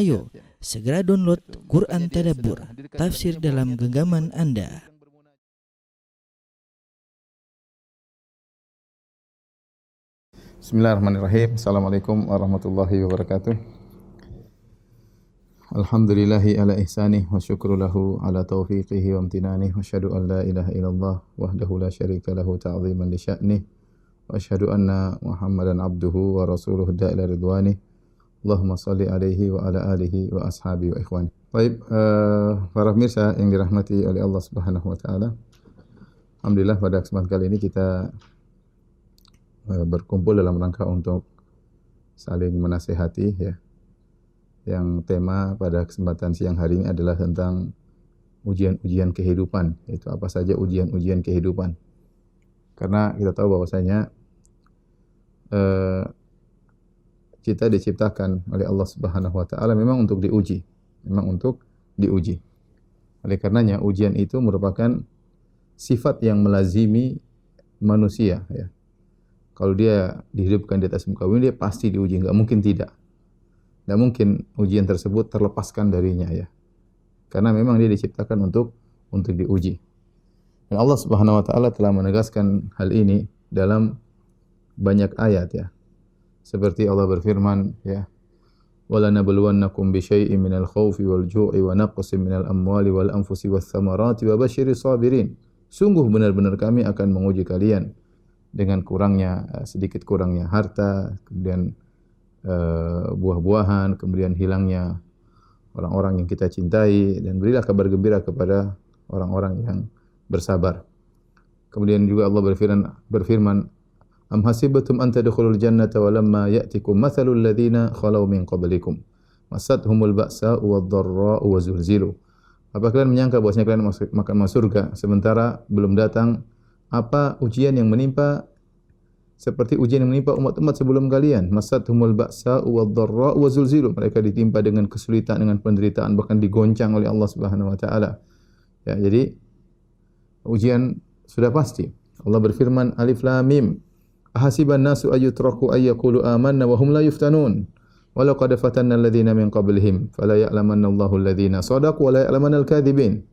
Ayo, segera download Quran Tadabbur, tafsir dalam genggaman Anda. Bismillahirrahmanirrahim. Assalamualaikum warahmatullahi wabarakatuh. Alhamdulillahi ala ihsanih wa syukru lahu ala taufiqihi wa amtinanih wa asyhadu an la ilaha illallah wahdahu la syarika lahu ta'ziman li sya'nih wa asyhadu anna Muhammadan abduhu wa rasuluhu da'ila ridwanih. Allahumma salli alaihi wa ala alihi wa ashabi wa ikhwani. Baik, para pemirsa yang dirahmati oleh Allah Subhanahu wa taala. Alhamdulillah pada kesempatan kali ini kita berkumpul dalam rangka untuk saling menasihati ya. Yang tema pada kesempatan siang hari ini adalah tentang ujian-ujian kehidupan. Itu apa saja ujian-ujian kehidupan. Karena kita tahu bahwasanya kita diciptakan oleh Allah Subhanahu wa taala memang untuk diuji. Memang untuk diuji. Oleh karenanya ujian itu merupakan sifat yang melazimi manusia ya. Kalau dia dihidupkan di atas muka bumi, dia pasti diuji, enggak mungkin tidak. Enggak mungkin ujian tersebut terlepaskan darinya ya. Karena memang dia diciptakan untuk diuji. Dan Allah Subhanahu wa taala telah menegaskan hal ini dalam banyak ayat ya. Seperti Allah berfirman ya, "Wala nabluwannakum bi syai'in minal khaufi wal ju'i wa naqsin minal amwali wal anfusi wath thamarati wa basyiris sabirin." Sungguh benar-benar kami akan menguji kalian dengan sedikit kurangnya harta, kemudian buah-buahan, kemudian hilangnya orang-orang yang kita cintai, dan berilah kabar gembira kepada orang-orang yang bersabar. Kemudian juga Allah berfirman, "Am hasibatum an tadkhulul jannata wa lamma ya'tikum mathalul ladzina khalau min qablikum massatuhumul ba'sa'u wad-dharra'u wa zulzilu." Apa kalian menyangka bahwasanya kalian akan masuk surga sementara belum datang apa ujian yang menimpa seperti ujian yang menimpa umat-umat sebelum kalian? Massatuhumul ba'sa'u wad-dharra'u wa zulzilu. Mereka ditimpa dengan kesulitan, dengan penderitaan, bahkan digoncang oleh Allah Subhanahu wa taala. Ya, jadi ujian sudah pasti. Allah berfirman, Alif Lam Mim. Ahasiban nasu ayyutraku ayyaqulu amanna wa hum la yuftanun. Wa laqad fatanna alladhina min qablihim fala ya'lamanna Allahu alladhina shadaqu wa la ya'lamanna al-kadhibin.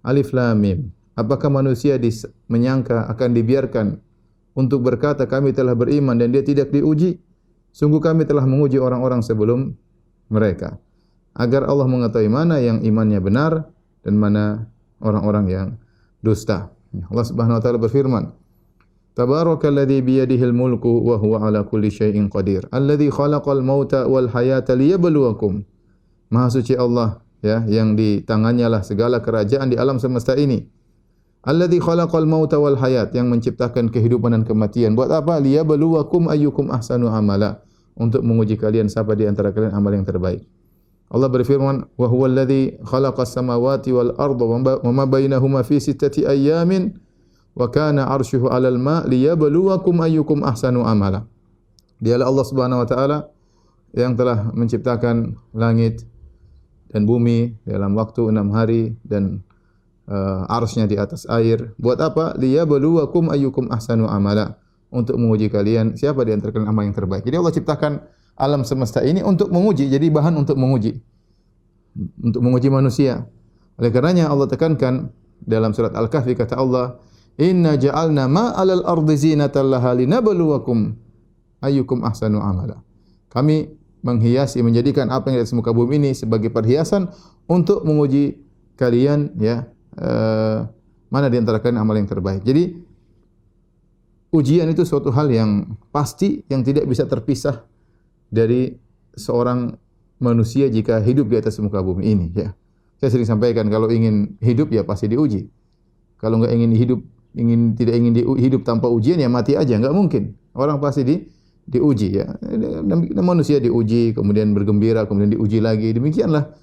Alif Lam Mim. Apakah manusia menyangka akan dibiarkan untuk berkata kami telah beriman dan dia tidak diuji? Sungguh kami telah menguji orang-orang sebelum mereka agar Allah mengetahui mana yang imannya benar dan mana orang-orang yang dusta. Allah Subhanahu wa taala berfirman, Tabarakalladzi biyadihil mulku wa huwa ala kulli syai'in qadir. Alladzi khalaqal mauta wal hayata liyabluwakum. Maha suci Allah ya, yang di tangannya lah segala kerajaan di alam semesta ini. Alladzi khalaqal mauta wal hayat, yang menciptakan kehidupan dan kematian. Buat apa? Liyabluwakum ayyukum ahsanu amala. Untuk menguji kalian siapa di antara kalian amal yang terbaik. Allah berfirman, wa huwal ladzi khalaqas samawati wal arda wa ma bainahuma fi sittati ayyamin. Wa kana 'arshuhu 'alal ma' liyabluwakum ayyukum ahsanu amala. Dialah Allah Subhanahu wa taala yang telah menciptakan langit dan bumi dalam waktu 6 hari dan arsy-Nya di atas air. Buat apa? Liyabluwakum ayyukum ahsanu amala. Untuk menguji kalian siapa di antara kalian amal yang terbaik. Jadi Allah ciptakan alam semesta ini untuk menguji, jadi bahan untuk menguji. Untuk menguji manusia. Oleh karenanya Allah tekankan dalam surat Al-Kahfi, kata Allah, Inna ja'alna ma'alal ardi zinatan laha linabluwakum ayyukum ahsanu amala. Kami menghiasi, menjadikan apa yang di atas muka bumi ini sebagai perhiasan untuk menguji kalian ya, mana di antara kalian amal yang terbaik. Jadi ujian itu suatu hal yang pasti, yang tidak bisa terpisah dari seorang manusia jika hidup di atas muka bumi ini ya. Saya sering sampaikan, kalau ingin hidup ya pasti diuji. Kalau enggak tidak ingin hidup tanpa ujian ya mati aja, enggak mungkin. Orang pasti diuji ya. Manusia diuji, kemudian bergembira, kemudian diuji lagi. Demikianlah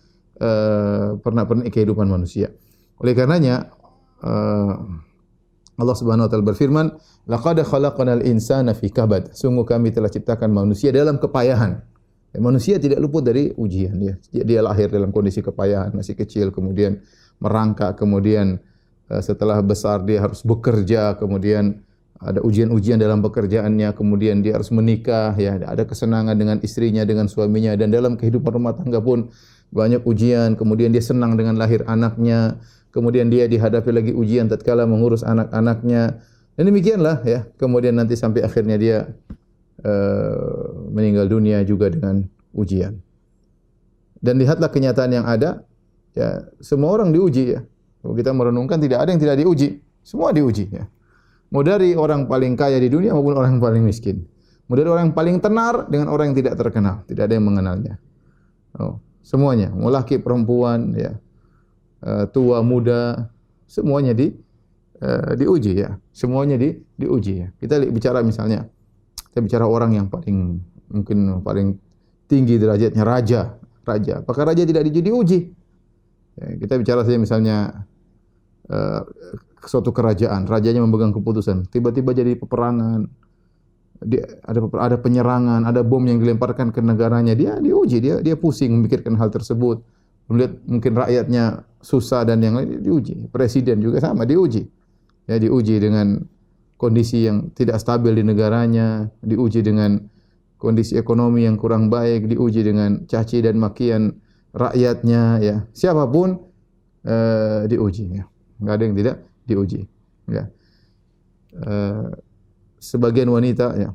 pernak-pernik kehidupan manusia. Oleh karenanya Allah Subhanahu wa taala berfirman, "Laqad khalaqnal insana fi kabad." Sungguh kami telah ciptakan manusia dalam kepayahan. Manusia tidak luput dari ujian ya. Dia lahir dalam kondisi kepayahan, masih kecil, kemudian merangkak, kemudian setelah besar dia harus bekerja, kemudian ada ujian-ujian dalam pekerjaannya, kemudian dia harus menikah, ya, ada kesenangan dengan istrinya, dengan suaminya, dan dalam kehidupan rumah tangga pun banyak ujian, kemudian dia senang dengan lahir anaknya, kemudian dia dihadapi lagi ujian tatkala mengurus anak-anaknya, dan demikianlah ya, kemudian nanti sampai akhirnya dia meninggal dunia juga dengan ujian. Dan lihatlah kenyataan yang ada, ya, semua orang diuji ya. Kalau kita merenungkan tidak ada yang tidak diuji, semua diuji ya. Mau dari orang paling kaya di dunia maupun orang yang paling miskin. Mau dari orang yang paling tenar dengan orang yang tidak terkenal, tidak ada yang mengenalnya. Oh, semuanya, mau laki perempuan ya, tua muda, semuanya diuji ya. Semuanya diuji ya. Kita bicara misalnya, kita bicara orang yang mungkin paling tinggi derajatnya, raja. Apakah raja tidak diuji? Ya, kita bicara saja misalnya suatu kerajaan, rajanya memegang keputusan, tiba-tiba jadi peperangan, ada penyerangan, ada bom yang dilemparkan ke negaranya, dia diuji, dia pusing memikirkan hal tersebut. Melihat mungkin rakyatnya susah dan yang lain diuji. Presiden juga sama diuji. Ya, diuji dengan kondisi yang tidak stabil di negaranya, diuji dengan kondisi ekonomi yang kurang baik, diuji dengan caci dan makian rakyatnya ya. Siapapun diuji ya. Enggak ada yang tidak diuji ya. Sebagian wanita ya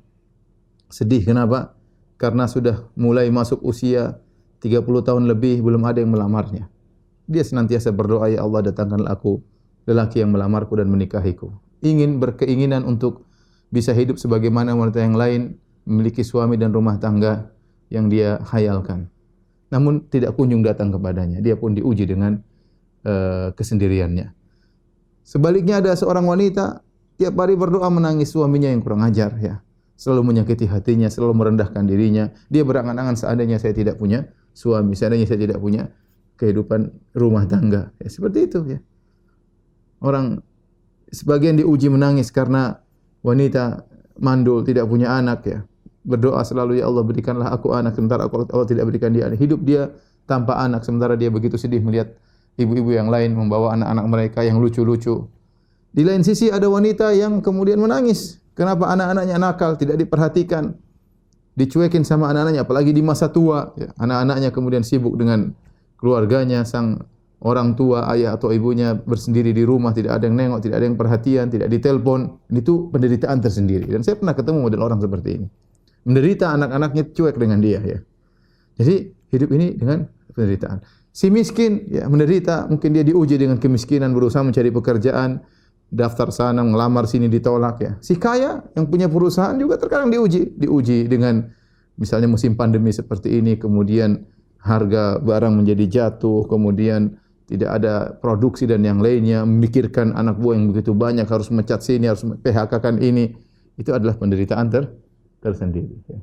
sedih, kenapa? Karena sudah mulai masuk usia 30 tahun lebih belum ada yang melamarnya. Dia senantiasa berdoa, ya Allah datangkanlah aku lelaki yang melamarku dan menikahiku. Berkeinginan untuk bisa hidup sebagaimana wanita yang lain, memiliki suami dan rumah tangga yang dia khayalkan. Namun tidak kunjung datang kepadanya. Dia pun diuji dengan kesendiriannya. Sebaliknya ada seorang wanita tiap hari berdoa menangis suaminya yang kurang ajar ya. Selalu menyakiti hatinya, selalu merendahkan dirinya. Dia berangan-angan seandainya saya tidak punya suami, seandainya saya tidak punya kehidupan rumah tangga. Ya, seperti itu ya. Orang sebagian diuji menangis karena wanita mandul, tidak punya anak ya. Berdoa selalu, ya Allah berikanlah aku anak, sementara Allah tidak berikan dia anak. Hidup dia tanpa anak, sementara dia begitu sedih melihat ibu-ibu yang lain membawa anak-anak mereka yang lucu-lucu. Di lain sisi ada wanita yang kemudian menangis. Kenapa anak-anaknya nakal, tidak diperhatikan, dicuekin sama anak-anaknya, apalagi di masa tua. Ya, anak-anaknya kemudian sibuk dengan keluarganya, sang orang tua, ayah atau ibunya bersendiri di rumah, tidak ada yang nengok, tidak ada yang perhatian, tidak ditelepon. Itu penderitaan tersendiri. Dan saya pernah ketemu model orang seperti ini. Menderita, anak-anaknya cuek dengan dia. Ya. Jadi hidup ini dengan penderitaan. Si miskin ya menderita, mungkin dia diuji dengan kemiskinan, berusaha mencari pekerjaan, daftar sana, ngelamar sini ditolak ya. Si kaya yang punya perusahaan juga terkadang diuji dengan misalnya musim pandemi seperti ini, kemudian harga barang menjadi jatuh, kemudian tidak ada produksi dan yang lainnya, memikirkan anak buah yang begitu banyak, harus mecat sini, harus PHK-kan ini. Itu adalah penderitaan tersendiri ya.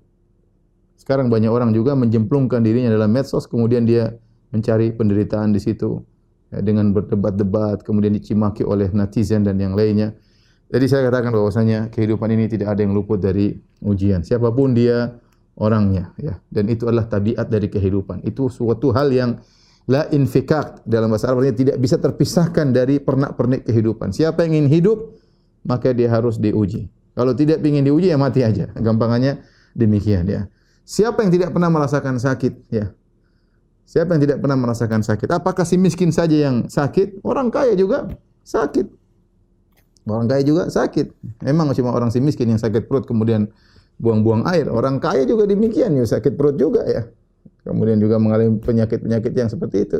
Sekarang banyak orang juga menjemplungkan dirinya dalam medsos, kemudian dia mencari penderitaan di situ ya, dengan berdebat-debat, kemudian dicimaki oleh netizen dan yang lainnya. Jadi saya katakan bahwasanya kehidupan ini tidak ada yang luput dari ujian. Siapapun dia orangnya ya, dan itu adalah tabiat dari kehidupan. Itu suatu hal yang la infikak, dalam bahasa Arab artinya tidak bisa terpisahkan dari pernak-pernik kehidupan. Siapa yang ingin hidup maka dia harus diuji. Kalau tidak ingin diuji ya mati aja. Gampangannya demikian ya. Siapa yang tidak pernah merasakan sakit ya? Siapa yang tidak pernah merasakan sakit? Apakah si miskin saja yang sakit? Orang kaya juga sakit. Orang kaya juga sakit. Memang cuma orang si miskin yang sakit perut kemudian buang-buang air. Orang kaya juga demikian, ya sakit perut juga ya. Kemudian juga mengalami penyakit-penyakit yang seperti itu.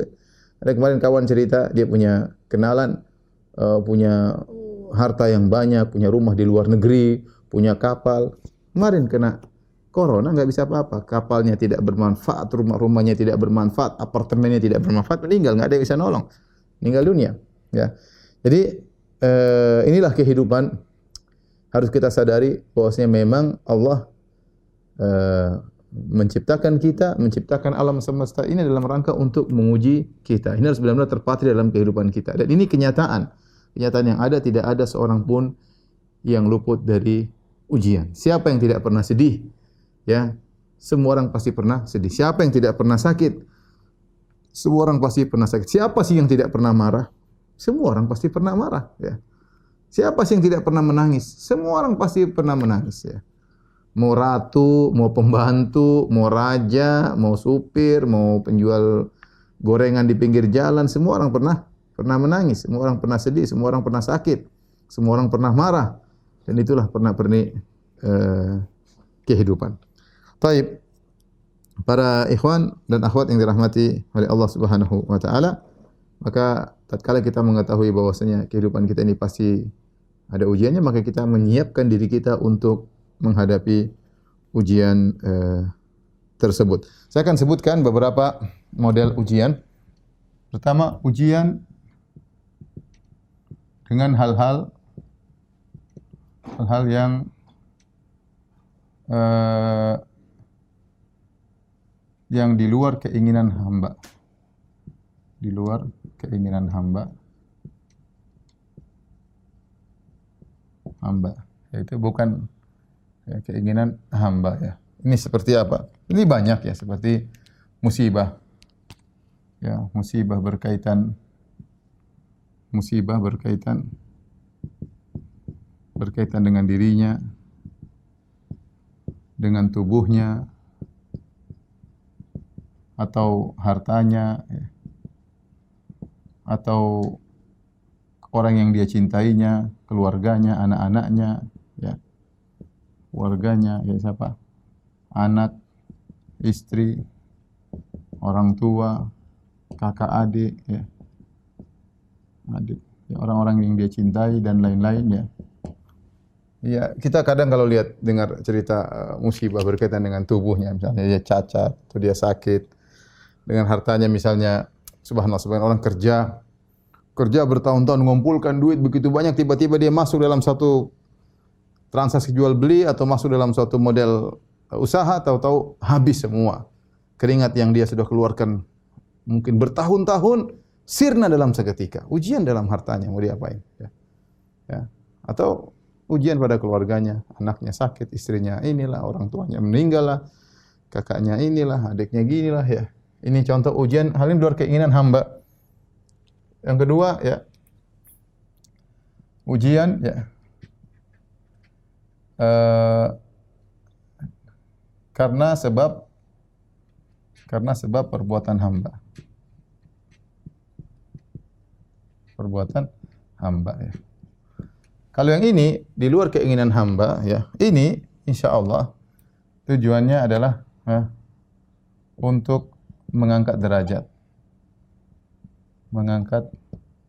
Ada kemarin kawan cerita, dia punya kenalan, punya harta yang banyak, punya rumah di luar negeri, punya kapal. Kemarin kena corona, nggak bisa apa-apa. Kapalnya tidak bermanfaat, rumahnya tidak bermanfaat, apartemennya tidak bermanfaat, meninggal, nggak ada yang bisa nolong, meninggal dunia. Ya, jadi inilah kehidupan. Harus kita sadari bahwasanya memang Allah menciptakan kita, menciptakan alam semesta ini dalam rangka untuk menguji kita. Ini harus benar-benar terpatri dalam kehidupan kita. Dan ini kenyataan yang ada. Tidak ada seorang pun yang luput dari ujian. Siapa yang tidak pernah sedih? Ya, semua orang pasti pernah sedih. Siapa yang tidak pernah sakit? Semua orang pasti pernah sakit. Siapa sih yang tidak pernah marah? Semua orang pasti pernah marah. Ya. Siapa sih yang tidak pernah menangis? Semua orang pasti pernah menangis ya. Mau ratu, mau pembantu, mau raja, mau supir, mau penjual gorengan di pinggir jalan, semua orang pernah menangis, semua orang pernah sedih, semua orang pernah sakit, semua orang pernah marah. Dan itulah perni kehidupan. Baik, para ikhwan dan akhwat yang dirahmati oleh Allah Subhanahu wa taala, maka tatkala kita mengetahui bahwasanya kehidupan kita ini pasti ada ujiannya, maka kita menyiapkan diri kita untuk menghadapi ujian tersebut. Saya akan sebutkan beberapa model ujian. Pertama, ujian dengan hal-hal yang di luar keinginan hamba. Di luar keinginan hamba. Yaitu bukan keinginan hamba ya. Ini seperti apa? Ini banyak ya, seperti musibah. Ya, musibah berkaitan dengan dirinya, dengan tubuhnya, atau hartanya, ya, atau orang yang dia cintainya, keluarganya, anak-anaknya, ya. Keluarganya, ya siapa? Anak, istri, orang tua, kakak adik, ya. Adik, ya, orang-orang yang dia cintai dan lain-lain ya. Ya, kita kadang kalau dengar cerita musibah berkaitan dengan tubuhnya, misalnya dia cacat atau dia sakit, dengan hartanya misalnya, subhanallah, orang kerja bertahun-tahun mengumpulkan duit begitu banyak, tiba-tiba dia masuk dalam satu transaksi jual beli atau masuk dalam suatu model usaha, tahu-tahu habis semua. Keringat yang dia sudah keluarkan mungkin bertahun-tahun sirna dalam seketika. Ujian dalam hartanya, mau diapain? Ya. Atau ujian pada keluarganya, anaknya sakit, istrinya inilah, orang tuanya meninggal lah, kakaknya inilah, adiknya ginilah ya. Ini contoh ujian, hal ini luar keinginan hamba. Yang kedua ya, ujian ya, karena sebab perbuatan hamba. Perbuatan hamba ya. Kalau yang ini di luar keinginan hamba ya, ini insyaallah tujuannya adalah untuk mengangkat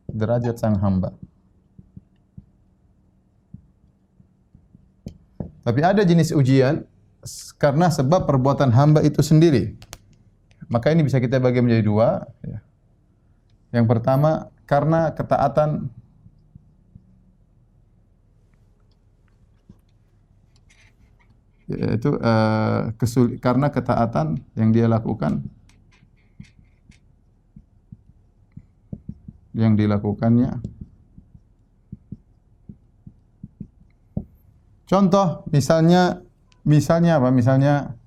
derajat sang hamba. Tapi ada jenis ujian karena sebab perbuatan hamba itu sendiri. Maka ini bisa kita bagi menjadi dua. Ya. Yang pertama, karena ketaatan yaitu karena ketaatan yang dia lakukan, yang dilakukannya. Contoh misalnya apa? Misalnya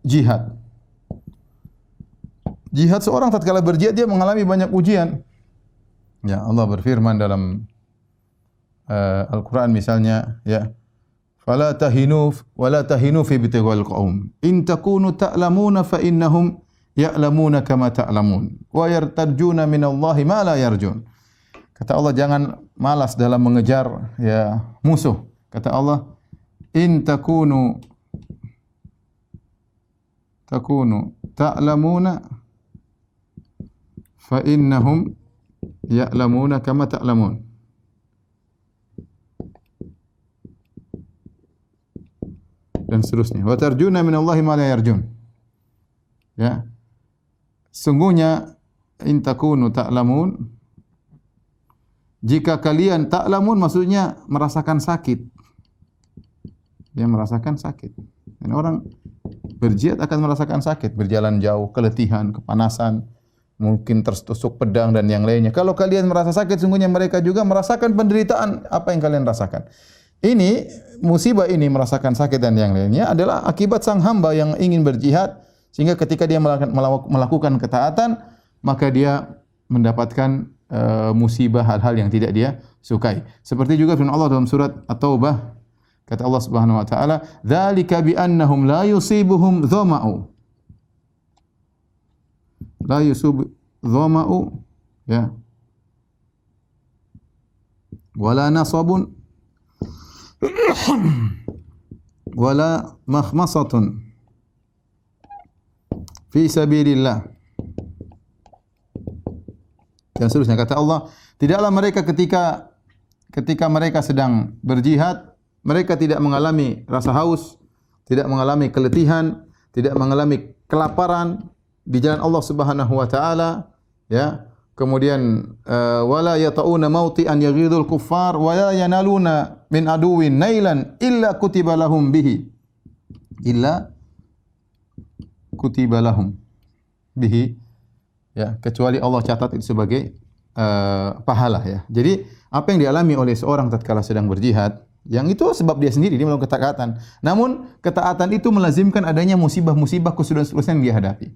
jihad. Jihad, seorang tatkala berjihad dia mengalami banyak ujian. Ya, Allah berfirman dalam Al-Qur'an misalnya ya, fala tahinu fi ibtighal qaum in takunu ta'lamuna fa innahum ya'lamuna kama ta'lamun wa yartarjuna minallahi ma la yarjun. Kata Allah, jangan malas dalam mengejar ya musuh. Kata Allah, in takunu ta'lamuna fa innahum ya'lamuna kama ta'lamun. Dan seterusnya. Wa tarjuna minallahi ma la yarjun. Ya. Sungguhnya in takunu ta'lamun, jika kalian ta'lamun maksudnya merasakan sakit. Ya, merasakan sakit. Dan orang berjihad akan merasakan sakit, berjalan jauh, keletihan, kepanasan, mungkin tertusuk pedang dan yang lainnya. Kalau kalian merasa sakit, sungguhnya mereka juga merasakan penderitaan apa yang kalian rasakan. Ini musibah ini, merasakan sakit dan yang lainnya adalah akibat sang hamba yang ingin berjihad, sehingga ketika dia melakukan ketaatan, maka dia mendapatkan musibah, hal-hal yang tidak dia sukai. Seperti juga firman Allah dalam surat At-Taubah, kata Allah Subhanahu wa taala, "Dzalika bi annahum la yusibuhum dhama'u." La yusib dhama'u, ya. Wala nasabun wala makhmasatun fi sabilillah. Dan seterusnya, kata Allah, tidaklah mereka ketika mereka sedang berjihad, mereka tidak mengalami rasa haus, tidak mengalami keletihan, tidak mengalami kelaparan di jalan Allah Subhanahu wa taala, ya. Kemudian wala yata'una mawti'an yaghidul kuffar wa la yanaluna min aduwwin nailan illa kutiba lahum bihi. Illa kutiba lahum bihi, ya, kecuali Allah catat itu sebagai pahala, ya. Jadi apa yang dialami oleh seorang tatkala sedang berjihad, yang itu sebab dia sendiri, dia melakukan ketaatan. Namun ketaatan itu melazimkan adanya musibah-musibah, kesulitan-kesulitan yang dia hadapi.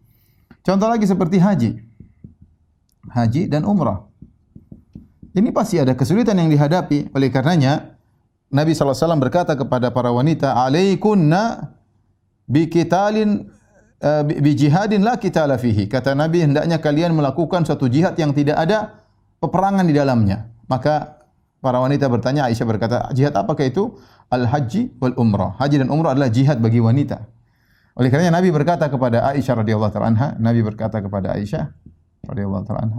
Contoh lagi seperti haji dan umrah. Ini pasti ada kesulitan yang dihadapi. Oleh karenanya Nabi SAW berkata kepada para wanita, "Alaikunna biqitalin bi jihadin la qitala fihi." Kata Nabi, hendaknya kalian melakukan suatu jihad yang tidak ada peperangan di dalamnya. Maka para wanita bertanya, Aisyah berkata, "Jihad apakah itu?" Al-haji wal umrah. Haji dan umrah adalah jihad bagi wanita. Oleh karenanya Nabi berkata kepada Aisyah radhiyallahu taala anha, Nabi berkata kepada Aisyah radhiyallahu taala anha,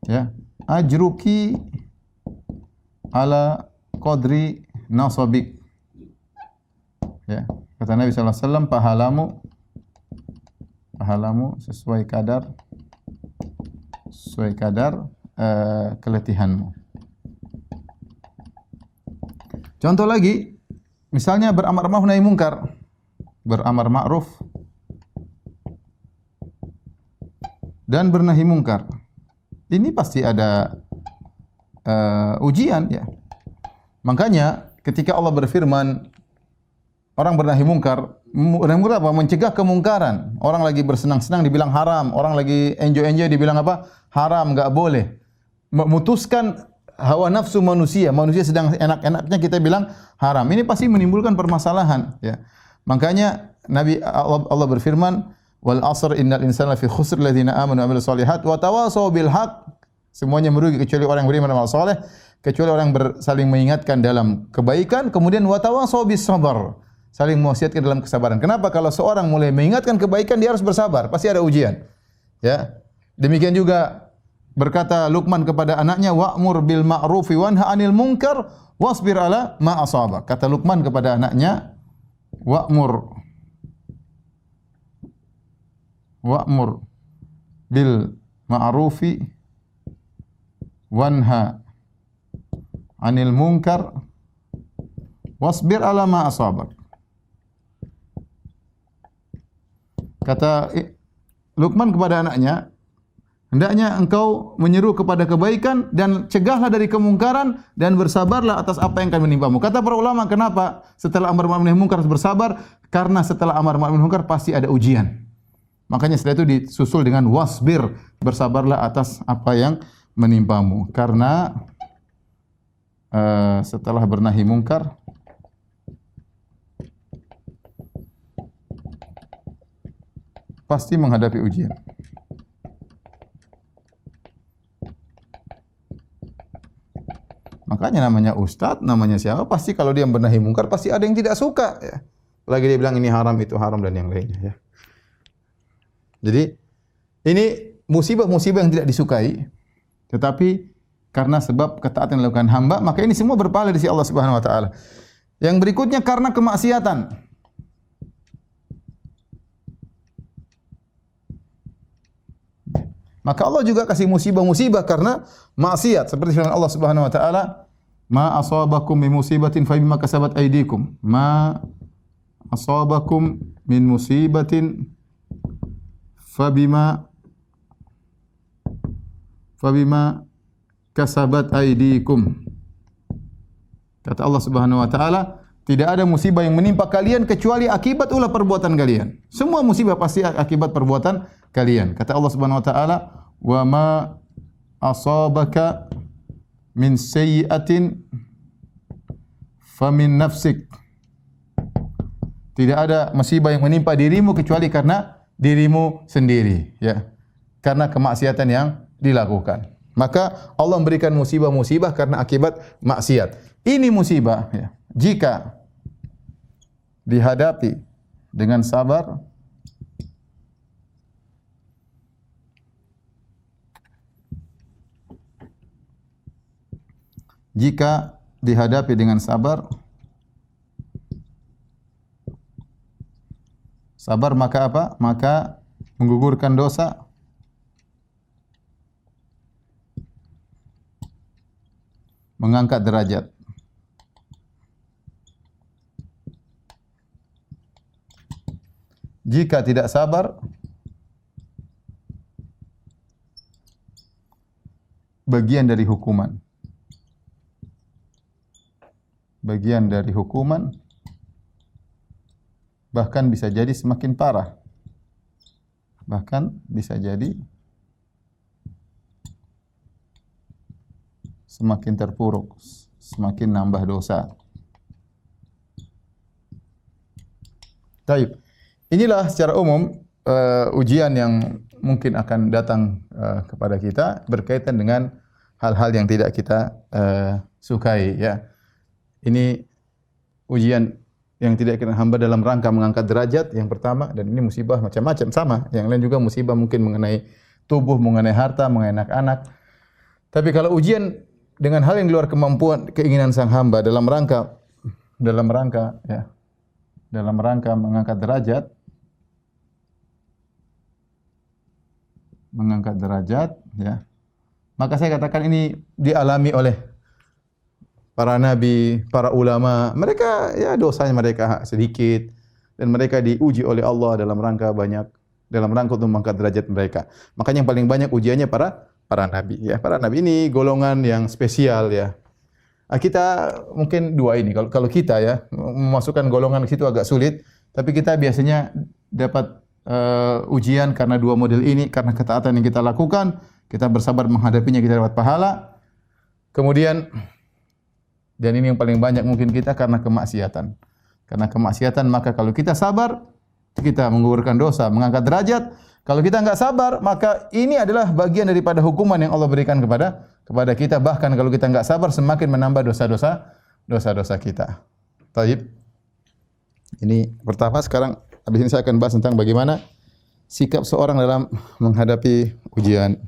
ya, ajruki ala qadri nasabik. Ya, kata Nabi sallallahu alaihi wasallam, pahalamu sesuai kadar keletihanmu. Contoh lagi, misalnya beramar ma'ruf nahi mungkar, beramar ma'ruf dan bernahi mungkar. Ini pasti ada ujian, ya. Makanya ketika Allah berfirman, orang bernahi mungkar apa? Mencegah kemungkaran. Orang lagi bersenang-senang dibilang haram, orang lagi enjoy-enjoy dibilang apa? Haram, enggak boleh. Memutuskan hawa nafsu manusia sedang enak-enaknya kita bilang haram. Ini pasti menimbulkan permasalahan, ya. Makanya Allah berfirman, "Wal 'asr innal insana lafi khusr alladziina aamanu wa 'amilus shalihat wa tawashaw bil haqq." Semuanya merugi kecuali orang yang beriman dan beramal saleh, kecuali orang yang saling mengingatkan dalam kebaikan, kemudian wa tawashaw bis sabr, saling mewasiatkan dalam kesabaran. Kenapa? Kalau seorang mulai mengingatkan kebaikan, dia harus bersabar, pasti ada ujian, ya. Demikian juga berkata Luqman kepada anaknya, "Wa'mur bil ma'rufi wanha 'anil munkar wasbir 'ala ma asaba." Kata Luqman kepada anaknya, "Wa'mur bil ma'rufi wanha 'anil munkar wasbir 'ala ma asabak." Kata Luqman kepada anaknya, hendaknya engkau menyeru kepada kebaikan dan cegahlah dari kemungkaran dan bersabarlah atas apa yang akan menimpamu. Kata para ulama, kenapa setelah amar ma'ruf nahi munkar harus bersabar? Karena setelah amar ma'ruf nahi munkar pasti ada ujian. Makanya setelah itu disusul dengan wasbir, bersabarlah atas apa yang menimpamu. Karena setelah bernahi munkar pasti menghadapi ujian. Makanya namanya ustadz, namanya siapa, pasti kalau dia benahi mungkar pasti ada yang tidak suka, ya. Lagi dia bilang ini haram, itu haram dan yang lainnya, ya. Jadi ini musibah-musibah yang tidak disukai, tetapi karena sebab ketaatan yang dilakukan hamba, maka ini semua berpahala di sisi Allah Subhanahu wa taala. Yang berikutnya karena kemaksiatan. Maka Allah juga kasih musibah-musibah karena maksiat. Seperti firman Allah Subhanahu wa taala, "Ma asabakum min musibatin fa bima kasabat aydikum." Ma asabakum min musibatin fa bima kasabat aydikum. Kata Allah Subhanahu wa taala, Tidak ada musibah yang menimpa kalian kecuali akibat ulah perbuatan kalian. Semua musibah pasti akibat perbuatan kalian. Kata Allah Subhanahu wa taala, "Wa ma asabaka min sayyi'atin famin nafsik." Tidak ada musibah yang menimpa dirimu kecuali karena dirimu sendiri, ya. Karena kemaksiatan yang dilakukan. Maka Allah memberikan musibah-musibah karena akibat maksiat. Ini musibah, ya. Jika dihadapi dengan sabar, jika dihadapi dengan sabar, sabar maka apa? Maka menggugurkan dosa, mengangkat derajat. Jika tidak sabar, bagian dari hukuman. Bagian dari hukuman, bahkan bisa jadi semakin parah. Bahkan bisa jadi semakin terpuruk, semakin nambah dosa. Baik. Inilah secara umum ujian yang mungkin akan datang kepada kita berkaitan dengan hal-hal yang tidak kita sukai, ya. Ini ujian yang tidak kita hamba dalam rangka mengangkat derajat yang pertama, dan ini musibah macam-macam sama. Yang lain juga musibah mungkin mengenai tubuh, mengenai harta, mengenai anak-anak. Tapi kalau ujian dengan hal yang di luar kemampuan keinginan sang hamba dalam rangka mengangkat derajat, ya. Maka saya katakan ini dialami oleh para nabi, para ulama. Mereka, ya, dosanya mereka sedikit dan mereka diuji oleh Allah dalam rangka untuk mengangkat derajat mereka. Makanya yang paling banyak ujiannya para nabi, ya. Para nabi ini golongan yang spesial, ya. Kita mungkin dua ini. Kalau kita, ya, memasukkan golongan ke situ agak sulit, tapi kita biasanya dapat ujian karena dua model ini, karena ketaatan yang kita lakukan, kita bersabar menghadapinya, kita dapat pahala. Kemudian, dan ini yang paling banyak mungkin kita karena kemaksiatan. Karena kemaksiatan, maka kalau kita sabar, kita menggugurkan dosa, mengangkat derajat. Kalau kita enggak sabar, maka ini adalah bagian daripada hukuman yang Allah berikan kepada kita. Bahkan kalau kita enggak sabar, semakin menambah dosa-dosa kita. Taib. Ini pertama. Sekarang habis ini saya akan bahas tentang bagaimana sikap seorang dalam menghadapi ujian.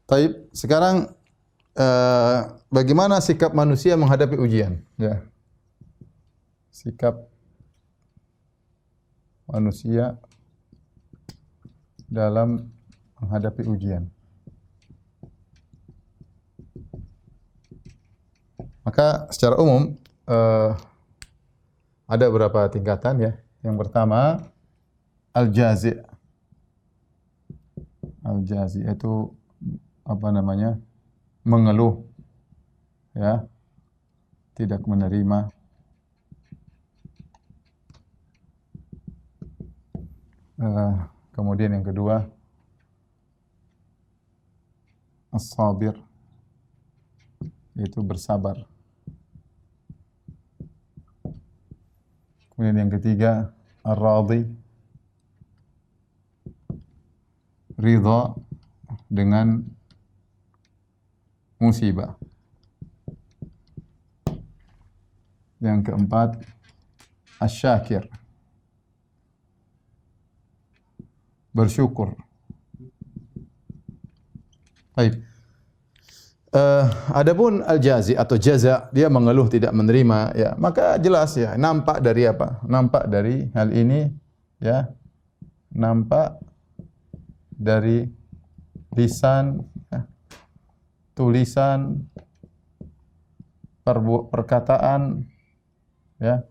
Taib. Sekarang bagaimana sikap manusia menghadapi ujian? Ya. Sikap manusia dalam menghadapi ujian. Maka secara umum ada beberapa tingkatan, ya. Yang pertama, al-jazi'. Al-jazi' itu mengeluh, ya. Tidak menerima. Kemudian yang kedua, as-sabir, yaitu bersabar. Kemudian yang ketiga, ar-radhi, ridha dengan musibah. Yang keempat, asy-syakir, bersyukur. Baik. Adapun al-jazi atau jaza, dia mengeluh tidak menerima, ya, maka jelas, ya, nampak dari apa? Nampak dari hal ini, ya. Nampak dari lisan, ya, tulisan, perkataan, ya.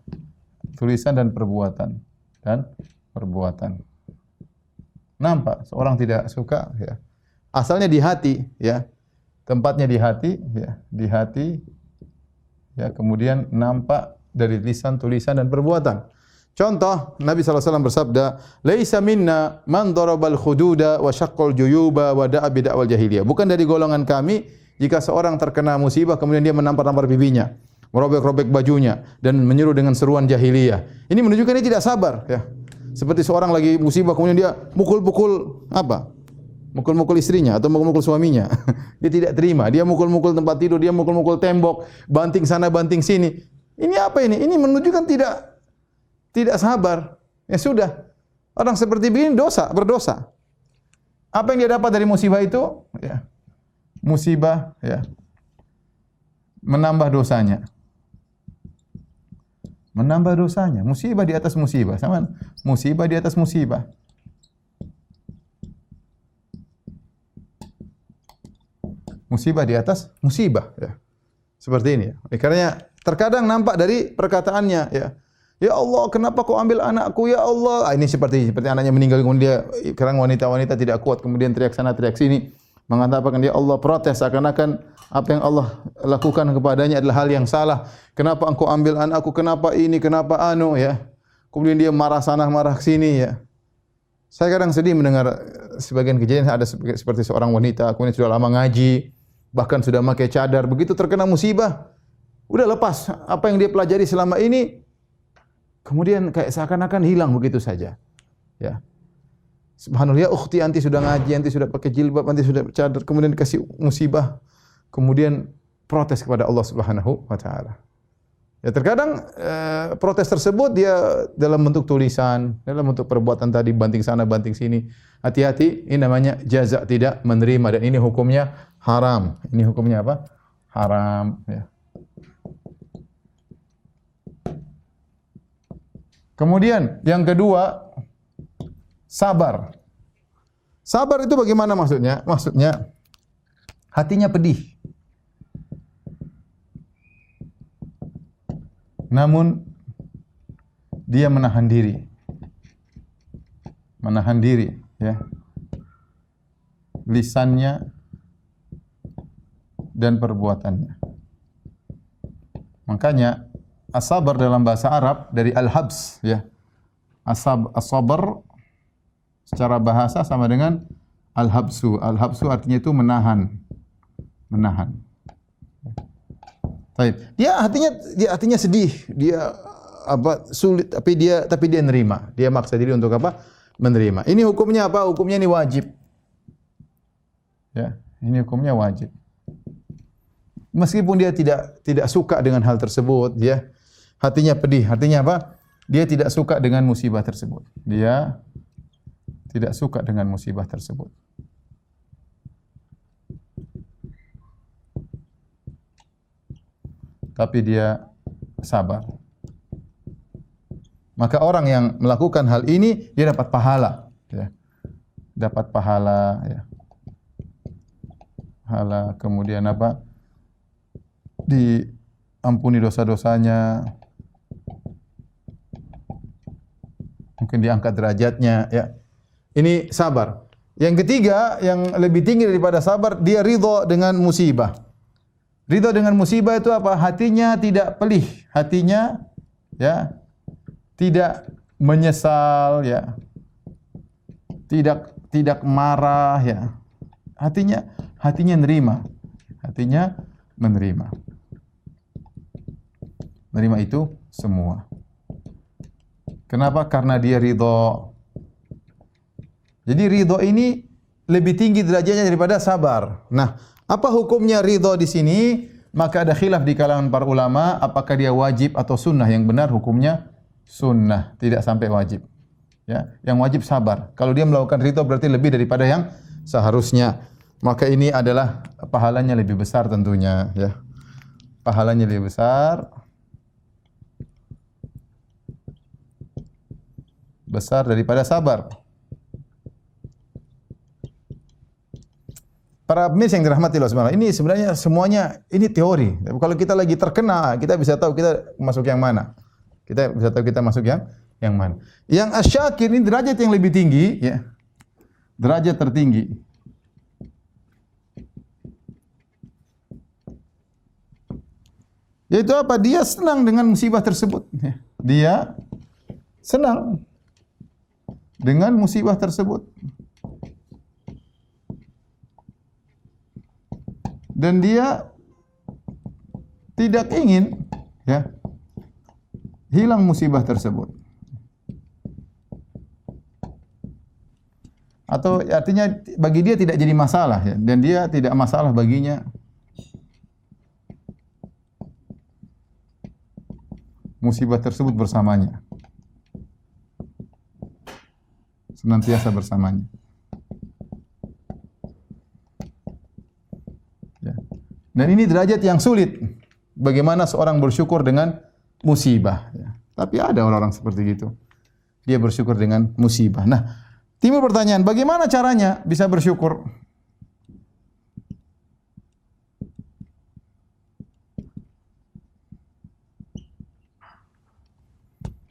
Tulisan dan perbuatan. Nampak seorang tidak suka, ya. Asalnya di hati, ya. Tempatnya di hati, ya, di hati. Ya, kemudian nampak dari lisan, tulisan dan perbuatan. Contoh, Nabi SAW bersabda, "Laisa minna man darabal khududa wa syaqqal juyuba wa da'a bid'awal jahiliyah." Bukan dari golongan kami jika seorang terkena musibah kemudian dia menampar-nampar pipinya, merobek-robek bajunya dan menyeru dengan seruan jahiliyah. Ini menunjukkan dia tidak sabar, ya. Seperti seorang lagi musibah kemudian dia mukul-mukul apa? Mukul-mukul istrinya atau mukul-mukul suaminya. Dia tidak terima. Dia mukul-mukul tempat tidur, dia mukul-mukul tembok, banting sana banting sini. Ini apa ini? Ini menunjukkan tidak sabar. Ya sudah. Orang seperti begini berdosa. Apa yang dia dapat dari musibah itu? Ya. Musibah, ya. Menambah dosanya. Menambah dosanya. Musibah di atas musibah. Sama musibah di atas musibah. Musibah di atas musibah, ya. Seperti ini, ya. Karena terkadang nampak dari perkataannya, ya. Ya Allah, kenapa kau ambil anakku, ya Allah? Ini seperti anaknya meninggal kemudian dia sekarang wanita-wanita tidak kuat kemudian teriak sana teriak sini mengatakan ya Allah, protes seakan-akan apa yang Allah lakukan kepadanya adalah hal yang salah. Kenapa engkau ambil anakku? Kenapa ini? Kenapa anu, ya? Kemudian dia marah sana marah sini, ya. Saya kadang sedih mendengar sebagian kejadian ada seperti seorang wanita kemudian sudah lama ngaji, bahkan sudah pakai cadar, begitu terkena musibah udah lepas apa yang dia pelajari selama ini. Kemudian kayak seakan-akan hilang begitu saja. Ya. Subhanallah, ya ukhti, anti sudah ngaji, anti sudah pakai jilbab, anti sudah cadar, kemudian dikasih musibah, kemudian protes kepada Allah Subhanahu wa taala. Ya terkadang protes tersebut dia dalam bentuk tulisan, dalam bentuk perbuatan tadi banting sana banting sini. Hati-hati, ini namanya jaza tidak menerima dan ini hukumnya haram. Ini hukumnya apa? Haram, ya. Kemudian yang kedua, sabar. Sabar itu bagaimana maksudnya? Maksudnya hatinya pedih. Namun dia menahan diri. Menahan diri, ya. Lisannya dan perbuatannya. Makanya as-sabar dalam bahasa Arab dari al-habs, ya. As-sabar secara bahasa sama dengan al-habsu. Al-habsu artinya itu menahan. Menahan. Baik. Dia hatinya sedih, dia apa sulit tapi dia nerima. Dia maksa diri untuk apa? Menerima. Ini hukumnya apa? Hukumnya ini wajib. Ya, ini hukumnya wajib. Meskipun dia tidak suka dengan hal tersebut, ya. Hatinya pedih. Artinya apa? Dia tidak suka dengan musibah tersebut. Dia tidak suka dengan musibah tersebut. Tapi dia sabar. Maka orang yang melakukan hal ini dia dapat pahala, ya. Dapat pahala, ya. Pahala, kemudian apa? Diampuni dosa-dosanya. Mungkin diangkat derajatnya, ya. Ini sabar. Yang ketiga, yang lebih tinggi daripada sabar, dia ridha dengan musibah. Ridha dengan musibah itu apa? Hatinya tidak pelih, hatinya, ya, tidak menyesal, ya. Tidak marah, ya. Hatinya nerima. Hatinya menerima. Menerima itu semua. Kenapa? Karena dia ridho. Jadi ridho ini lebih tinggi derajatnya daripada sabar. Nah, apa hukumnya ridho di sini? Maka ada khilaf di kalangan para ulama, apakah dia wajib atau sunnah. Yang benar hukumnya sunnah, tidak sampai wajib. Ya, yang wajib sabar. Kalau dia melakukan ridho berarti lebih daripada yang seharusnya. Maka ini adalah pahalanya lebih besar tentunya, ya. Pahalanya lebih besar. Besar daripada sabar. Para pemirsa yang dirahmati Allah Subhanahu, ini sebenarnya semuanya ini teori. Kalau kita lagi terkena, kita bisa tahu kita masuk yang mana. Kita bisa tahu kita masuk yang mana. Yang asyakir ini derajat yang lebih tinggi, ya. Derajat tertinggi. Yaitu apa? Dia senang dengan musibah tersebut. Dia senang dengan musibah tersebut. Dan dia tidak ingin hilang musibah tersebut. Atau artinya bagi dia tidak jadi masalah dan dia tidak masalah baginya musibah tersebut bersamanya. Senantiasa bersamanya. Dan ini derajat yang sulit. Bagaimana seorang bersyukur dengan musibah. Tapi ada orang-orang seperti itu. Dia bersyukur dengan musibah. Nah, timbul pertanyaan, bagaimana caranya bisa bersyukur?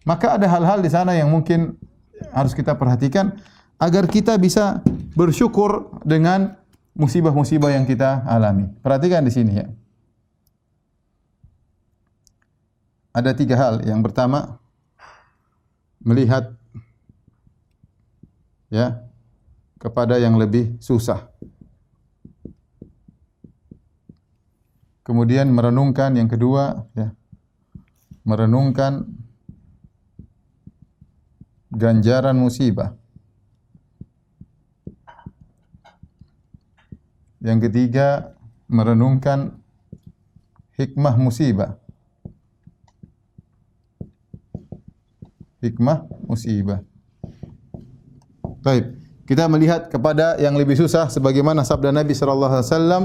Maka ada hal-hal di sana yang mungkin harus kita perhatikan agar kita bisa bersyukur dengan musibah-musibah yang kita alami. Perhatikan di sini ya. Ada 3 hal. Yang pertama, melihat kepada yang lebih susah. Kemudian merenungkan, yang kedua merenungkan ganjaran musibah. Yang ketiga, merenungkan hikmah musibah. Hikmah musibah. Baik, kita melihat kepada yang lebih susah sebagaimana sabda Nabi sallallahu alaihi wasallam,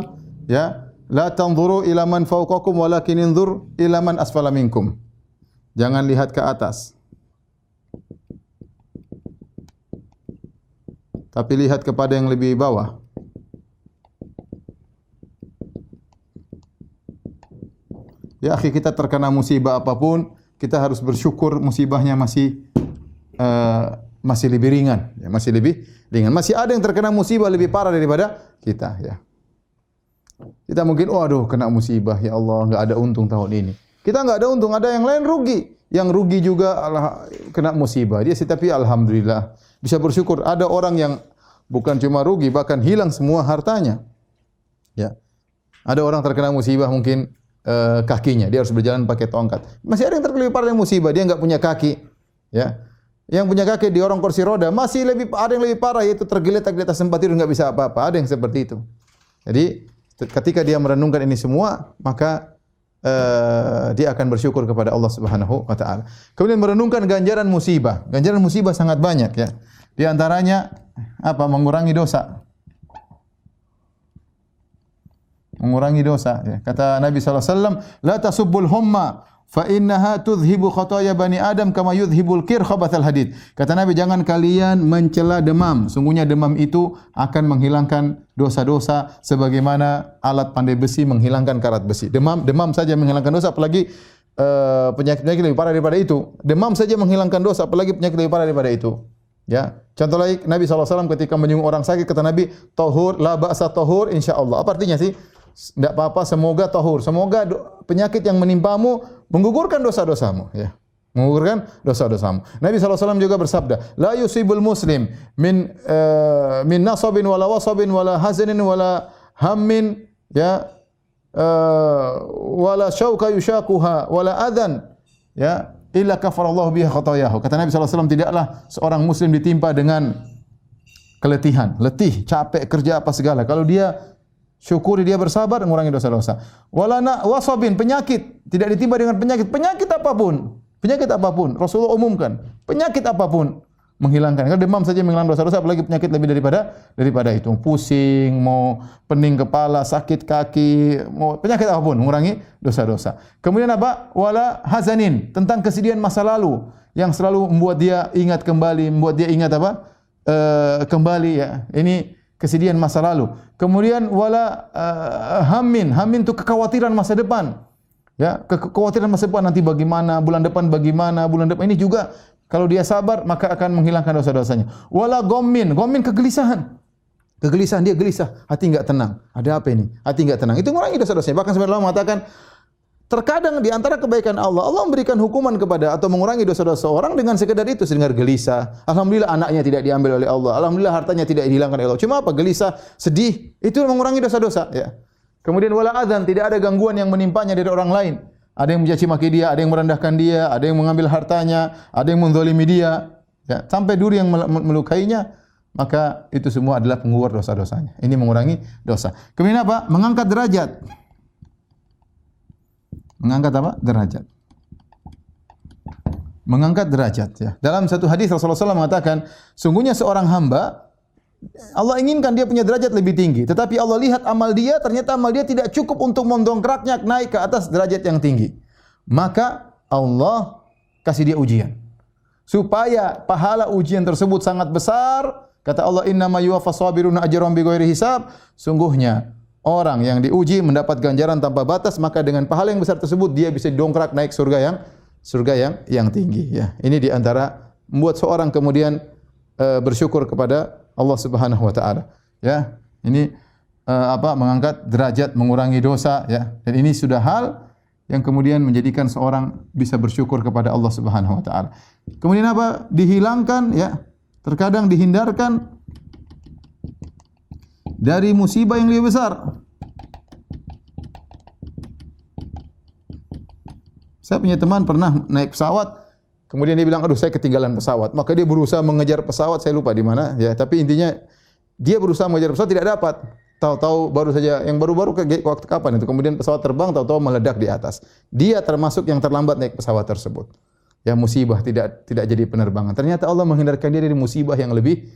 la tanzuru ila man fawqakum walakin inzur ila man asfala minkum. Jangan lihat ke atas, tapi lihat kepada yang lebih bawah. Ya akhi, kita terkena musibah apapun, kita harus bersyukur musibahnya masih lebih ringan, masih lebih ringan. Masih ada yang terkena musibah lebih parah daripada kita, Kita mungkin, kena musibah, ya Allah, enggak ada untung tahun ini. Kita enggak ada untung, ada yang lain rugi. Yang rugi juga kena musibah. Dia tapi alhamdulillah bisa bersyukur. Ada orang yang bukan cuma rugi, bahkan hilang semua hartanya. Ada orang terkena musibah mungkin kakinya, dia harus berjalan pakai tongkat. Masih ada yang terkena parah musibah, dia enggak punya kaki, Yang punya kaki diorong kursi roda, masih ada yang lebih parah, yaitu tergeletak di atas tempat tidur enggak bisa apa-apa. Ada yang seperti itu. Jadi ketika dia merenungkan ini semua, maka dia akan bersyukur kepada Allah Subhanahu wa taala. Kemudian merenungkan ganjaran musibah. Ganjaran musibah sangat banyak Di antaranya mengurangi dosa. Mengurangi dosa. Kata Nabi SAW, la tasubbul humma fa innaha tudhibu khataya bani Adam kama yudhibul kir khabathal hadid. Kata Nabi, jangan kalian mencela demam. Sungguhnya demam itu akan menghilangkan dosa-dosa sebagaimana alat pandai besi menghilangkan karat besi. Demam saja menghilangkan dosa, apalagi penyakit-penyakit lebih parah daripada itu. Demam saja menghilangkan dosa, apalagi penyakit lebih parah daripada itu. Contoh lagi, Nabi SAW ketika menyinggung orang sakit, kata Nabi, tahur, la ba'sa tahur, insyaallah. Apa artinya sih? Tidak apa-apa, semoga tahur. Semoga penyakit yang menimpamu menggugurkan dosa-dosamu. Menggugurkan dosa-dosamu. Nabi SAW juga bersabda, la yusibul muslim min nasabin wala wasabin wala hazanin wala hammin wala syauka yushakuha wala adhan illa kafarallahu biha khatayahu. Kata Nabi SAW, tidaklah seorang muslim ditimpa dengan keletihan, letih, capek, kerja apa segala. Kalau dia syukuri, dia bersabar, mengurangi dosa-dosa. Wala wasabin, penyakit, tidak ditimpa dengan penyakit apapun. Rasulullah umumkan, penyakit apapun menghilangkan. Kalau demam saja menghilangkan dosa-dosa, apalagi penyakit lebih daripada itu. Pusing, mau pening kepala, sakit kaki, mau penyakit apapun, mengurangi dosa-dosa. Kemudian apa? Wala hazanin, tentang kesedihan masa lalu yang selalu membuat dia ingat kembali, membuat dia ingat kembali Ini kesedihan masa lalu. Kemudian wala hammin itu kekhawatiran masa depan. Kekhawatiran masa depan, nanti bagaimana, bulan depan ini juga kalau dia sabar maka akan menghilangkan dosa-dosanya. Wala ghammin kegelisahan. Kegelisahan, dia gelisah, hati enggak tenang. Ada apa ini? Hati enggak tenang. Itu mengurangi dosa-dosanya. Bahkan sebenarnya Allah mengatakan Terkadang di antara kebaikan Allah, Allah memberikan hukuman kepada atau mengurangi dosa-dosa orang dengan sekedar itu, sedengar gelisah. Alhamdulillah anaknya tidak diambil oleh Allah. Alhamdulillah hartanya tidak dihilangkan oleh Allah. Cuma apa? Gelisah, sedih, itu mengurangi dosa-dosa, ya. Kemudian wala adzan, tidak ada gangguan yang menimpanya dari orang lain. Ada yang mencaci maki dia, ada yang merendahkan dia, ada yang mengambil hartanya, ada yang menzalimi dia, ya. Sampai duri yang melukainya, maka itu semua adalah penggugur dosa-dosanya. Ini mengurangi dosa. Kemudian apa? Mengangkat derajat. Mengangkat apa? Derajat. Mengangkat derajat, ya. Dalam satu hadis Rasulullah SAW mengatakan, sungguhnya seorang hamba Allah inginkan dia punya derajat lebih tinggi, tetapi Allah lihat amal dia, ternyata amal dia tidak cukup untuk mendongkraknya naik ke atas derajat yang tinggi. Maka Allah kasih dia ujian. Supaya pahala ujian tersebut sangat besar, kata Allah, innama yuwaffas sabiruna ajrahum bighairi hisab, sungguhnya orang yang diuji mendapat ganjaran tanpa batas, maka dengan pahala yang besar tersebut dia bisa didongkrak naik surga yang tinggi, ya. Ini di antara membuat seorang kemudian bersyukur kepada Allah Subhanahu wa taala, ya. Ini mengangkat derajat, mengurangi dosa, ya. Dan ini sudah hal yang kemudian menjadikan seorang bisa bersyukur kepada Allah Subhanahu wa taala. Kemudian apa? Dihilangkan, ya. Terkadang dihindarkan dari musibah yang lebih besar. Saya punya teman pernah naik pesawat, kemudian dia bilang, aduh saya ketinggalan pesawat. Maka dia berusaha mengejar pesawat, saya lupa di mana, ya. Tapi intinya dia berusaha mengejar pesawat, tidak dapat. Tahu-tahu baru saja, yang baru-baru waktu kapan itu, kemudian pesawat terbang, tahu-tahu meledak di atas. Dia termasuk yang terlambat naik pesawat tersebut. Ya, musibah, tidak jadi penerbangan. Ternyata Allah menghindarkan dia dari musibah yang lebih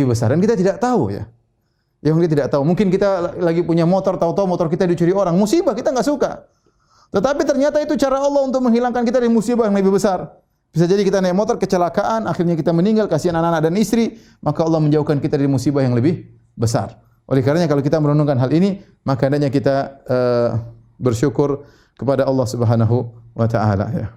besar. Dan kita tidak tahu, ya. Yang kita tidak tahu. Mungkin kita lagi punya motor, tahu-tahu motor kita dicuri orang. Musibah, kita enggak suka. Tetapi ternyata itu cara Allah untuk menghilangkan kita dari musibah yang lebih besar. Bisa jadi kita naik motor kecelakaan, akhirnya kita meninggal, kasihan anak-anak dan istri, maka Allah menjauhkan kita dari musibah yang lebih besar. Oleh karenanya kalau kita merenungkan hal ini, maka hendaknya kita bersyukur kepada Allah Subhanahu wa taala, ya.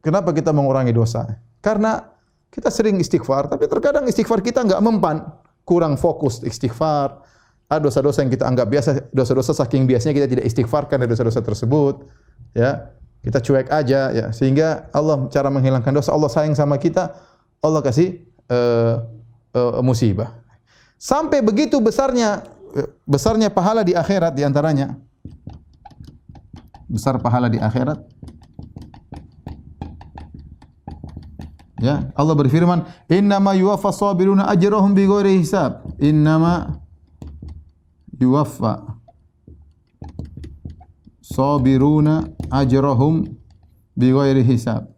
Kenapa kita mengurangi dosa? Karena kita sering istighfar, tapi terkadang istighfar kita enggak mempan, kurang fokus istighfar. Ada dosa-dosa yang kita anggap biasa, dosa-dosa saking biasanya kita tidak istighfarkan dari dosa-dosa tersebut, ya. Kita cuek aja, ya. Sehingga Allah cara menghilangkan dosa, Allah sayang sama kita, Allah kasih musibah. Sampai begitu besarnya pahala di akhirat, di antaranya besar pahala di akhirat. Ya, Allah berfirman, "Innama yuwaffas sabiruna ajrahum bighairi hisab." Innama yuwaffa sabiruna ajrahum bighairi hisab.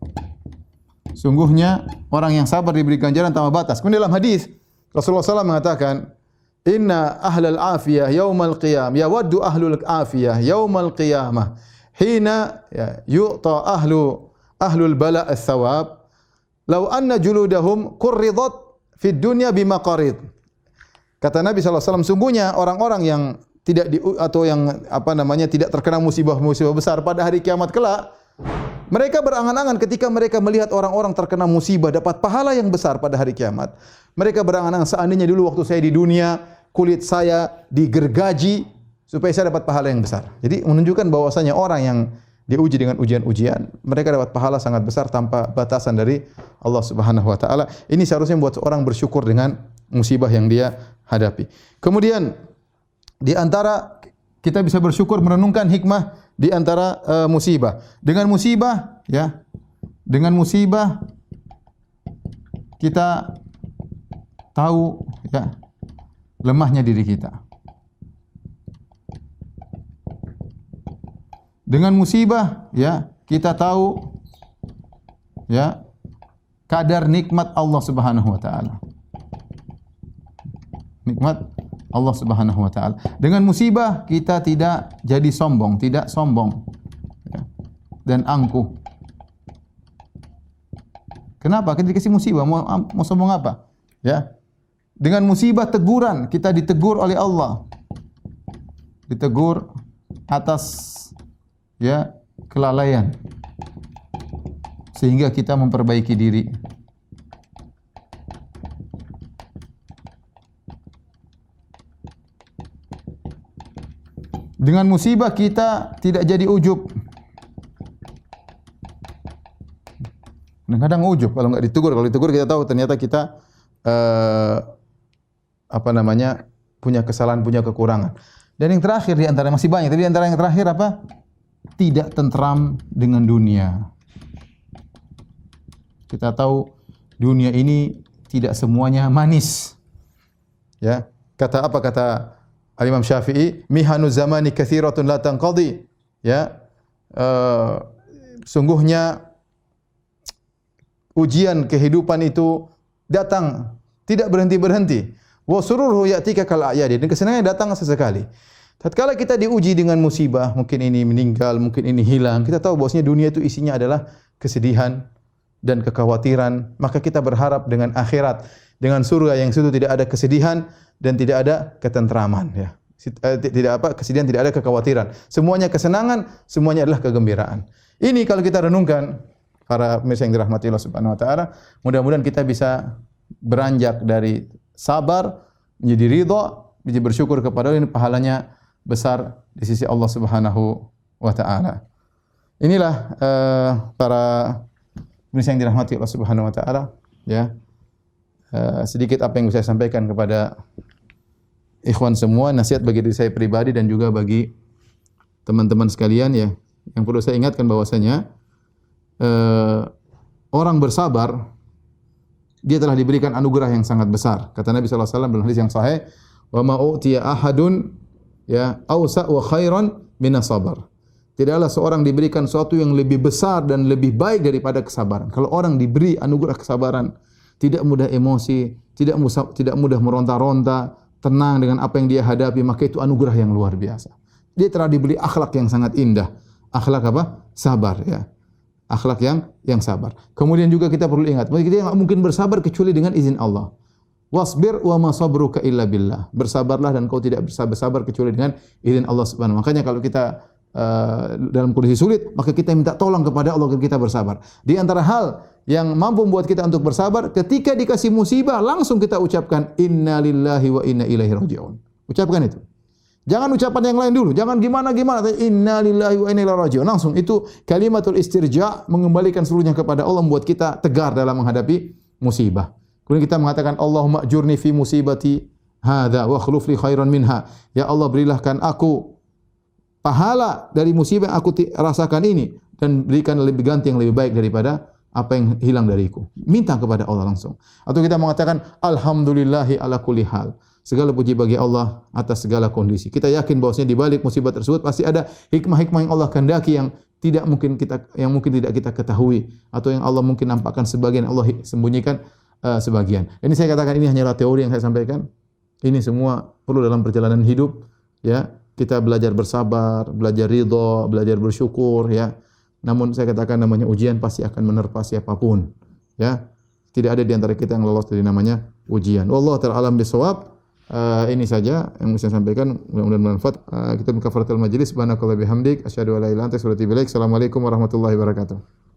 Sungguhnya orang yang sabar diberi ganjaran tanpa batas. Kemudian dalam hadis Rasulullah SAW mengatakan, "Inna ahlal afiyah yaumal qiyam yawaddu ahlul afiyah yaumal qiyamah hina yu'ta ahlul bala' ats-tsawab law anna juludahum qurridat fid dunya bimaqarid." Kata Nabi SAW, sungguhnya orang-orang yang tidak tidak terkena musibah-musibah besar pada hari kiamat kelak, mereka berangan-angan ketika mereka melihat orang-orang terkena musibah dapat pahala yang besar pada hari kiamat. Mereka berangan-angan, seandainya dulu waktu saya di dunia, kulit saya digergaji supaya saya dapat pahala yang besar. Jadi menunjukkan bahwasanya orang yang diuji dengan ujian-ujian, mereka dapat pahala sangat besar tanpa batasan dari Allah Subhanahu wa taala. Ini seharusnya membuat seorang bersyukur dengan musibah yang dia hadapi. Kemudian di antara kita bisa bersyukur merenungkan hikmah di antara musibah. Dengan musibah, ya. Dengan musibah kita tahu, ya, lemahnya diri kita. Dengan musibah, ya, kita tahu, ya, kadar nikmat Allah Subhanahu wa taala. Nikmat Allah Subhanahu wa taala. Dengan musibah kita tidak jadi sombong, tidak sombong, ya, dan angkuh. Kenapa? Kita dikasih musibah, mau sombong apa? Ya. Dengan musibah teguran, kita ditegur oleh Allah. Ditegur atas, ya, kelalaian. Sehingga kita memperbaiki diri. Dengan musibah kita tidak jadi ujub. Kadang ujub kalau enggak ditegur. Kalau ditegur kita tahu ternyata kita punya kesalahan, punya kekurangan. Dan yang terakhir di antara masih banyak, tapi di antara yang terakhir apa? Tidak tentram dengan dunia. Kita tahu dunia ini tidak semuanya manis. Ya, kata Al-Imam Syafi'i, mihanu zamani katsiratun la tanqadi. Ya, sungguhnya ujian kehidupan itu datang tidak berhenti-berhenti. Wa sururuhu ya'tika kal a'yadi. Dan kesenangan datang sesekali. Tatkala kita diuji dengan musibah, mungkin ini meninggal, mungkin ini hilang, kita tahu bahwasanya dunia itu isinya adalah kesedihan dan kekhawatiran, maka kita berharap dengan akhirat, dengan surga yang situ tidak ada kesedihan dan tidak ada ketentraman, ya. Kesedihan, tidak ada kekhawatiran. Semuanya kesenangan, semuanya adalah kegembiraan. Ini kalau kita renungkan, para pemirsa yang dirahmati Allah Subhanahu wa taala, mudah-mudahan kita bisa beranjak dari sabar menjadi ridha, menjadi bersyukur kepada Allah, ini pahalanya besar di sisi Allah Subhanahu wa taala. Inilah para pemirsa yang dirahmati Allah Subhanahu wa taala, ya. Sedikit apa yang bisa saya sampaikan kepada ikhwan semua, nasihat bagi diri saya pribadi dan juga bagi teman-teman sekalian, ya. Yang perlu saya ingatkan bahwasanya orang bersabar dia telah diberikan anugerah yang sangat besar. Kata Nabi sallallahu alaihi wasallam dalam hadis yang sahih, "Wa ma utiya ahadun ya ausa wa khairan minas sabar." Tidaklah seorang diberikan sesuatu yang lebih besar dan lebih baik daripada kesabaran. Kalau orang diberi anugerah kesabaran, tidak mudah emosi, tidak mudah meronta-ronta, tenang dengan apa yang dia hadapi, maka itu anugerah yang luar biasa. Dia telah diberi akhlak yang sangat indah. Akhlak apa? Sabar, ya. Akhlak yang sabar. Kemudian juga kita perlu ingat, kita tidak mungkin bersabar kecuali dengan izin Allah. Wasbir wa ma sabruka illa billah. Bersabarlah dan kau tidak bisa bersabar kecuali dengan izin Allah Subhanahu. Makanya kalau kita dalam kondisi sulit, maka kita minta tolong kepada Allah agar kita bersabar. Di antara hal yang mampu membuat kita untuk bersabar, ketika dikasih musibah langsung kita ucapkan inna lillahi wa inna ilaihi raji'un. Ucapkan itu. Jangan ucapan yang lain dulu, jangan gimana-gimana, inna lillahi wa inna ilaihi raji'un. Langsung itu kalimatul istirja, mengembalikan seluruhnya kepada Allah, membuat kita tegar dalam menghadapi musibah. Kemudian kita mengatakan Allahumma ajurni fi musibati hadza wa akhlif li khairan minha. Ya Allah, berilahkan aku pahala dari musibah yang aku rasakan ini dan berikan lebih ganti yang lebih baik daripada apa yang hilang dariku. Minta kepada Allah langsung. Atau kita mengatakan alhamdulillahi ala kulli hal. Segala puji bagi Allah atas segala kondisi. Kita yakin bahwasanya di balik musibah tersebut pasti ada hikmah-hikmah yang Allah kehendaki yang mungkin tidak kita ketahui, atau yang Allah mungkin nampakkan sebagian, Allah sembunyikan sebagian. Ini saya katakan ini hanyalah teori yang saya sampaikan. Ini semua perlu dalam perjalanan hidup, ya. Kita belajar bersabar, belajar ridha, belajar bersyukur, ya. Namun saya katakan namanya ujian pasti akan menerpa siapapun, ya. Tidak ada di antara kita yang lolos dari namanya ujian. Wallahu ta'ala alam bisawab. Ini saja yang bisa saya sampaikan, mudah-mudahan bermanfaat. Kita mengkafaratul majlis, subhanakallahumma bihamdik, asyhadu an la ilaha illa anta astaghfiruka wa atubu ilaik. Assalamualaikum warahmatullahi wabarakatuh.